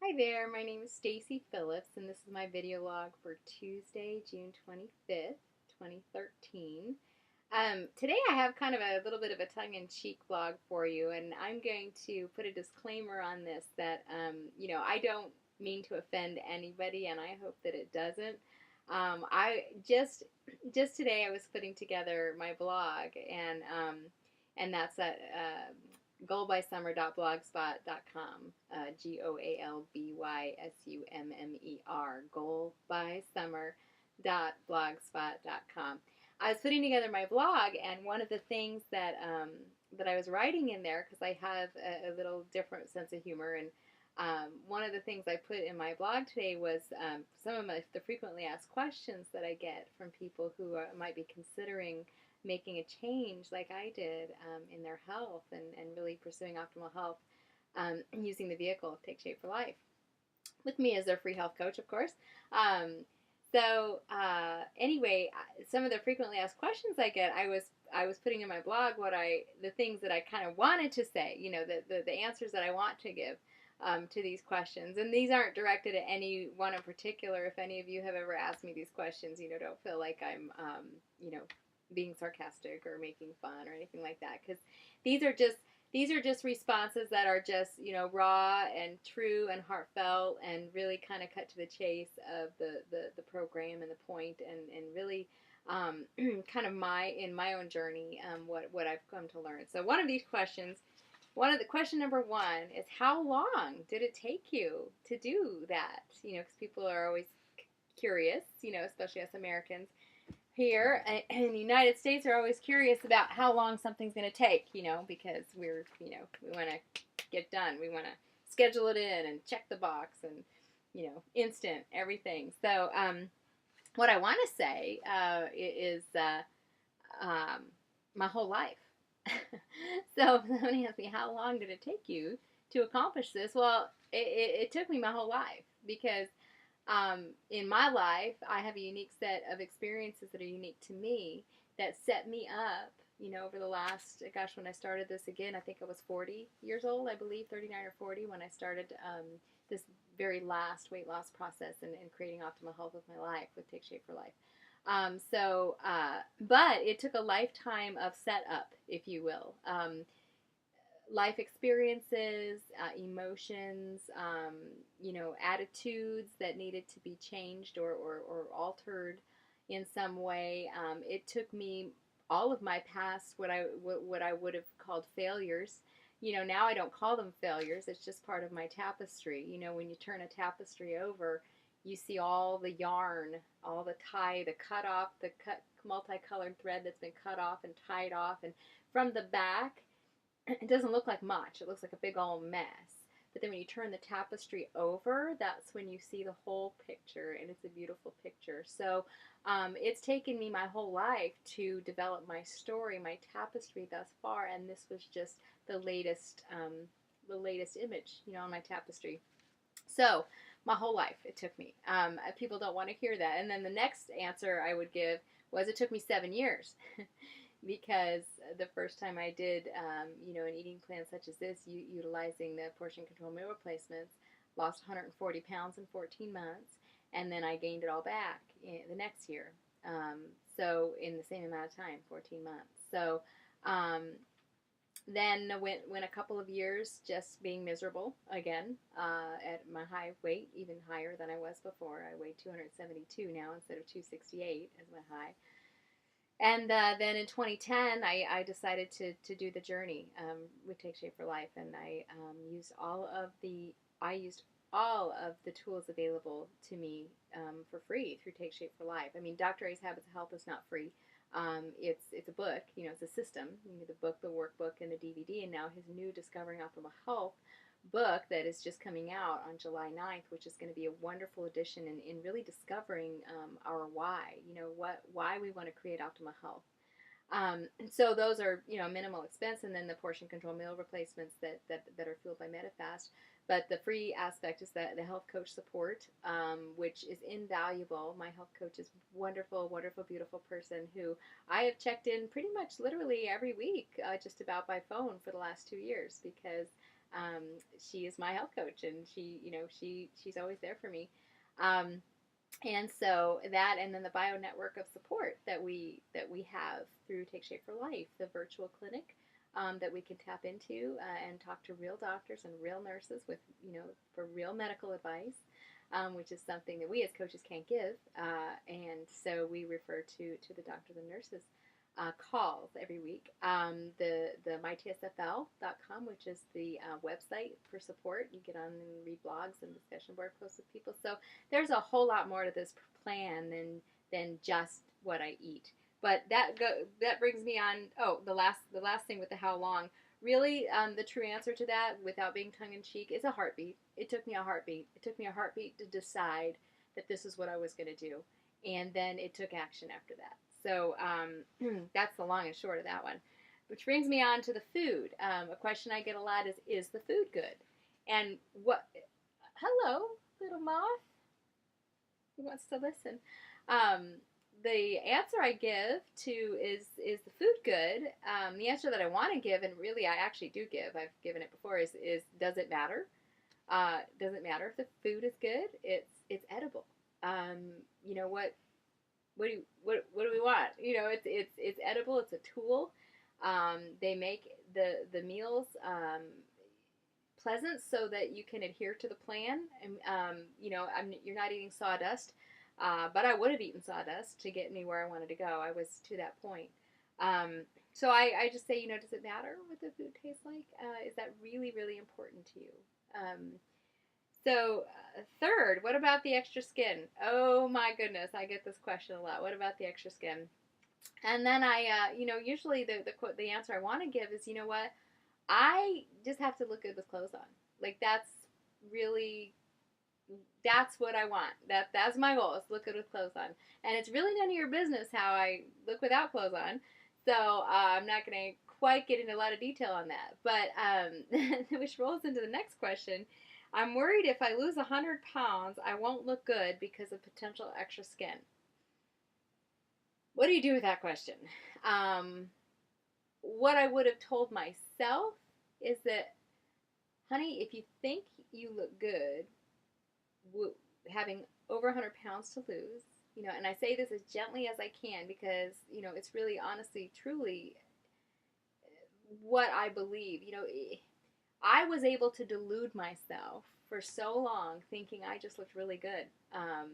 Hi there, my name is Stacy Phillips, and this is my video log for Tuesday, June 25th, 2013. Today I have kind of a little bit of a tongue-in-cheek vlog for you, and I'm going to put a disclaimer on this that, I don't mean to offend anybody, and I hope that it doesn't. I just today I was putting together my blog, and that's at goalbysummer.blogspot.com, GOALBYSUMMER, goalbysummer.blogspot.com. I was putting together my blog, and one of the things that I was writing in there, because I have a little different sense of humor, and one of the things I put in my blog today was some of the frequently asked questions that I get from people who might be considering making a change like I did in their health and really pursuing optimal health using the vehicle of Take Shape for Life. With me as their free health coach, of course. Anyway, some of the frequently asked questions I get, I was putting in my blog the things that I kind of wanted to say, the answers that I want to give to these questions. And these aren't directed at any one in particular. If any of you have ever asked me these questions, don't feel like I'm, being sarcastic or making fun or anything like that, because these are just responses that are just raw and true and heartfelt and really kind of cut to the chase of the program and the point, and really kind of in my own journey, what I've come to learn. So one of the question number one is, how long did it take you to do that? Because people are always curious, especially us Americans here in the United States are always curious about how long something's going to take, because we want to get done. We want to schedule it in and check the box and, instant everything. So what I want to say is my whole life. So if somebody asks me, how long did it take you to accomplish this? Well, it took me my whole life, because in my life, I have a unique set of experiences that are unique to me that set me up, over the last, when I started this again, I think I was 40 years old, I believe, 39 or 40, when I started this very last weight loss process and creating optimal health with my life with Take Shape for Life. But it took a lifetime of setup, if you will. Life experiences, emotions, attitudes that needed to be changed or altered in some way. It took me all of my past, what I would have called failures. Now I don't call them failures. It's just part of my tapestry. When you turn a tapestry over, you see all the yarn, all the tie, the cut off, multicolored thread that's been cut off and tied off, and from the back, it doesn't look like much. It looks like a big old mess. But then when you turn the tapestry over, that's when you see the whole picture, and it's a beautiful picture. So it's taken me my whole life to develop my story, my tapestry thus far, and this was just the latest image, on my tapestry. So my whole life it took me. People don't want to hear that. And then the next answer I would give was, it took me 7 years. Because the first time I did, an eating plan such as this, utilizing the portion control meal replacements, lost 140 pounds in 14 months, and then I gained it all back the next year. So in the same amount of time, 14 months. So then went a couple of years just being miserable again at my high weight, even higher than I was before. I weigh 272 now instead of 268 as my high. And then in 2010, I decided to do the journey with Take Shape for Life, and I used all of the tools available to me for free through Take Shape for Life. I mean, Dr. A's Habits of Health is not free. It's a book, it's a system. The book, the workbook, and the DVD, and now his new Discovering Optimal Health book that is just coming out on July 9th, which is going to be a wonderful addition in really discovering our why, why we want to create optimal health. And so those are, minimal expense, and then the portion control meal replacements that are fueled by Medifast. But the free aspect is the health coach support, which is invaluable. My health coach is wonderful, wonderful, beautiful person who I have checked in pretty much literally every week, just about by phone for the last 2 years, because She is my health coach, and she's always there for me. Um, and so that, and then the bio network of support that we have through Take Shape for Life, the virtual clinic that we can tap into and talk to real doctors and real nurses with for real medical advice, which is something that we as coaches can't give, and so we refer to the doctors and nurses. Calls every week. The mytsfl.com, which is the website for support. You get on and read blogs and discussion board posts with people. So there's a whole lot more to this plan than just what I eat. But that brings me on. Oh, the last thing with the how long. Really, the true answer to that, without being tongue in cheek, is a heartbeat. It took me a heartbeat. It took me a heartbeat to decide that this is what I was going to do, and then it took action after that. So that's the long and short of that one. Which brings me on to the food. A question I get a lot is the food good? And hello, little moth. He wants to listen. The answer I give to is the food good? The answer that I want to give, and really I actually do give, I've given it before, is does it matter? Does it matter if the food is good? It's edible. You know what? What do we want? It's edible. It's a tool. They make the meals pleasant so that you can adhere to the plan. And you're not eating sawdust, but I would have eaten sawdust to get me where I wanted to go. I was to that point. So I just say, does it matter what the food tastes like? Is that really, really important to you? So, third, what about the extra skin? Oh my goodness, I get this question a lot. What about the extra skin? And then usually the answer I want to give is, you know what? I just have to look good with clothes on. Like that's what I want. That's my goal, is look good with clothes on. And it's really none of your business how I look without clothes on. So I'm not going to quite get into a lot of detail on that. But which rolls into the next question. I'm worried if I lose 100 pounds, I won't look good because of potential extra skin. What do you do with that question? What I would have told myself is that, honey, if you think you look good, having over 100 pounds to lose, and I say this as gently as I can because, it's really, honestly, truly what I believe. I was able to delude myself for so long thinking I just looked really good. And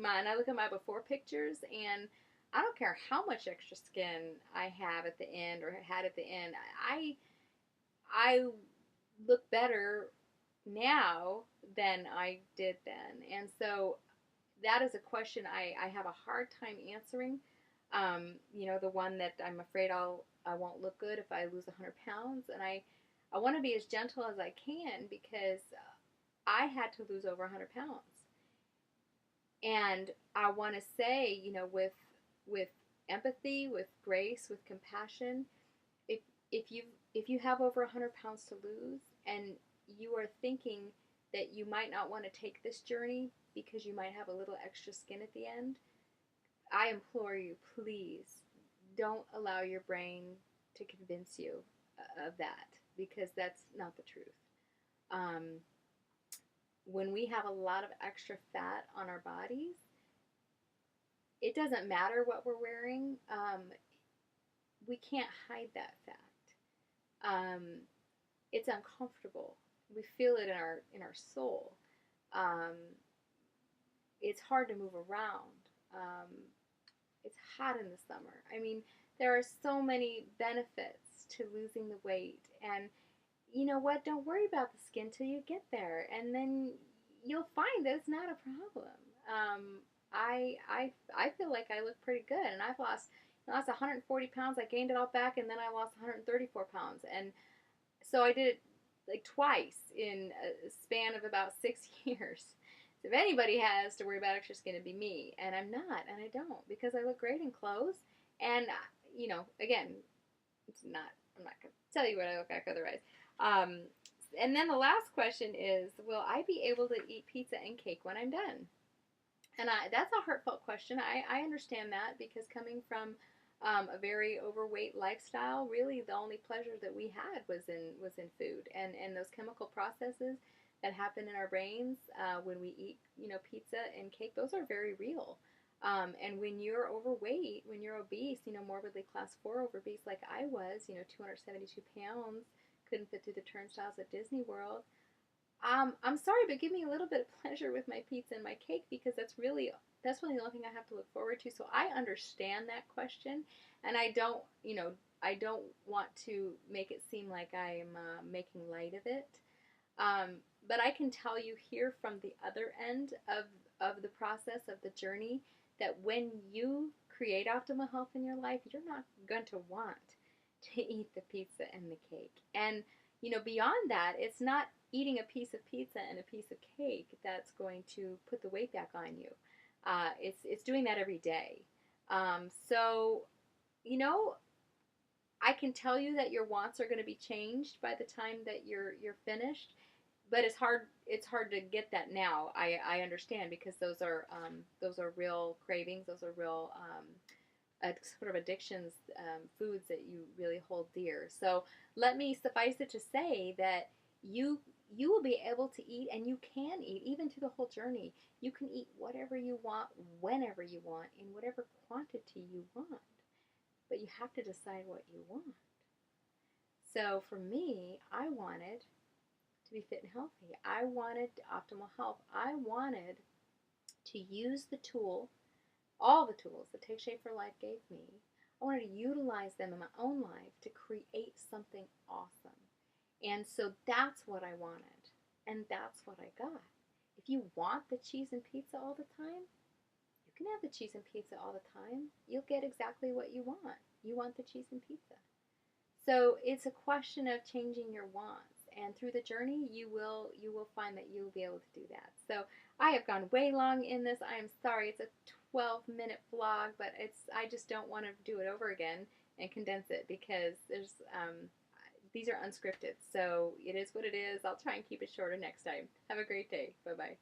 I look at my before pictures, and I don't care how much extra skin I have at the end or had at the end. I look better now than I did then. And so that is a question I have a hard time answering. The one that I'm afraid I won't look good if I lose 100 pounds. And I want to be as gentle as I can because I had to lose over 100 pounds. And I want to say, with empathy, with grace, with compassion, if you have over 100 pounds to lose and you are thinking that you might not want to take this journey because you might have a little extra skin at the end, I implore you, please don't allow your brain to convince you of that, because that's not the truth. When we have a lot of extra fat on our bodies, it doesn't matter what we're wearing. We can't hide that fact. It's uncomfortable. We feel it in our soul. It's hard to move around. It's hot in the summer. I mean, there are so many benefits to losing the weight. And you know what? Don't worry about the skin till you get there. And then you'll find that it's not a problem. I feel like I look pretty good. And I lost 140 pounds. I gained it all back. And then I lost 134 pounds. And so I did it like twice in a span of about 6 years. So if anybody has to worry about extra skin, it'd be me. And I'm not, and I don't, because I look great in clothes. And, again, I'm not going to tell you what I look like otherwise. And then the last question is, will I be able to eat pizza and cake when I'm done? And that's a heartfelt question. I understand that, because coming from a very overweight lifestyle, really the only pleasure that we had was in food, and those chemical processes that happen in our brains when we eat, pizza and cake. Those are very real. And when you're overweight, when you're obese, morbidly class 4 obese like I was, 272 pounds, couldn't fit through the turnstiles at Disney World. I'm sorry, but give me a little bit of pleasure with my pizza and my cake, because that's really the only thing I have to look forward to. So I understand that question, and I don't want to make it seem like I'm making light of it. Um, but I can tell you here from the other end of the process of the journey that when you create optimal health in your life, you're not going to want to eat the pizza and the cake. And beyond that, it's not eating a piece of pizza and a piece of cake that's going to put the weight back on you. It's doing that every day. So you know, I can tell you that your wants are going to be changed by the time that you're finished, but it's hard to get that now. I understand, because those are real cravings. Those are real sort of addictions, foods that you really hold dear. So let me suffice it to say that you you will be able to eat, and you can eat even through the whole journey. You can eat whatever you want, whenever you want, in whatever quantity you want, but you have to decide what you want. So for me, I wanted to be fit and healthy. I wanted optimal health. I wanted to use the tool, all the tools that Take Shape for Life gave me. I wanted to utilize them in my own life to create something awesome. And so that's what I wanted. And that's what I got. If you want the cheese and pizza all the time, you can have the cheese and pizza all the time. You'll get exactly what you want. You want the cheese and pizza. So it's a question of changing your wants, and through the journey, you will find that you'll be able to do that. So I have gone way long in this. I am sorry. It's a 12-minute vlog, but I just don't want to do it over again and condense it, because these are unscripted. So it is what it is. I'll try and keep it shorter next time. Have a great day. Bye bye.